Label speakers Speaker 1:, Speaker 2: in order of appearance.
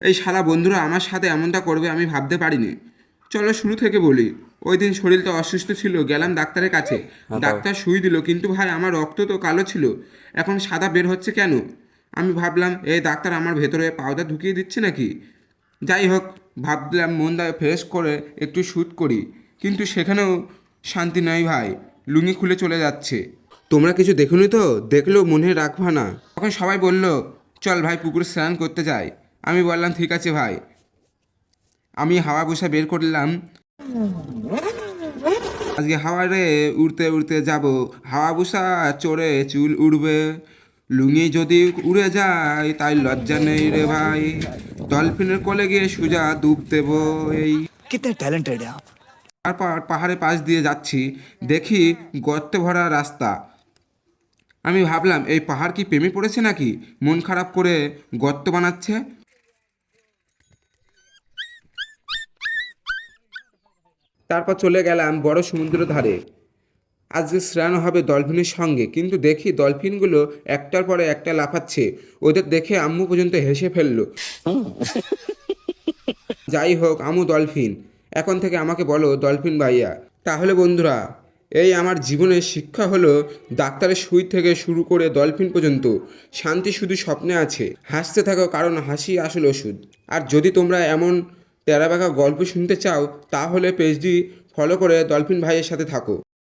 Speaker 1: এই শালা বন্ধুরা আমার সাথে এমনটা করবে আমি ভাবতে পারিনি। চলো শুরু থেকে বলি। ওই দিন শরীরটা অসুস্থ ছিল, গেলাম ডাক্তারের কাছে। ডাক্তার সুই দিল, কিন্তু ভাই আমার রক্ত তো কালো ছিল, এখন সাদা বের হচ্ছে কেন? আমি ভাবলাম এই ডাক্তার আমার ভেতরে পাউডার ঢুকিয়ে দিচ্ছে নাকি। যাই হোক, ভাবলাম মনটা ফ্রেশ করে একটু শ্যুট করি, কিন্তু সেখানেও শান্তি নয় ভাই। লুঙ্গি খুলে চলে যাচ্ছে। তোমরা কিছু দেখোনি তো? দেখলেও মনে রাখবা না। তখন সবাই বলল চল ভাই পুকুরে স্নান করতে যাই। আমি বললাম ঠিক আছে ভাই। আমি হাওয়া বসা বের করলাম, আজকে হাওয়ারে উড়তে উড়তে যাব। হাওয়া বসা চড়ে চুল উড়বে, লুঙ্গি যদি উড়ে যায় তাই লজ্জা নেই রে ভাই। ডলফিনের কোলে গিয়ে সোজা ডুব দেব এই।
Speaker 2: कितने टैलेंटेड हैं आप।
Speaker 1: তারপর পাহাড়ের পাশ দিয়ে যাচ্ছি, দেখি গর্তে ভরা রাস্তা। আমি ভাবলাম এই পাহাড় কি প্রেমে পড়েছে নাকি, মন খারাপ করে গর্ত বানাচ্ছে। তারপর চলে গেলাম বড় সমুদ্র ধারে। আজকে স্নান হবে ডলফিনের সঙ্গে, কিন্তু দেখি ডলফিনগুলো একটার পরে একটা লাফাচ্ছে। ওদের দেখে আম্মু পর্যন্ত হেসে ফেললো। যাই হোক, আমু ডলফিন, এখন থেকে আমাকে বলো ডলফিন ভাইয়া। তাহলে বন্ধুরা, এই আমার জীবনের শিক্ষা হলো ডাক্তারের সুই থেকে শুরু করে ডলফিন পর্যন্ত শান্তি শুধু স্বপ্নে আছে। হাসতে থাকো, কারণ হাসি আসল ওষুধ। আর যদি তোমরা এমন তেরাবাঁকা গল্প শুনতে চাও তাহলে পেজটি ফলো করে ডলফিন ভাইয়ের সাথে থাকো।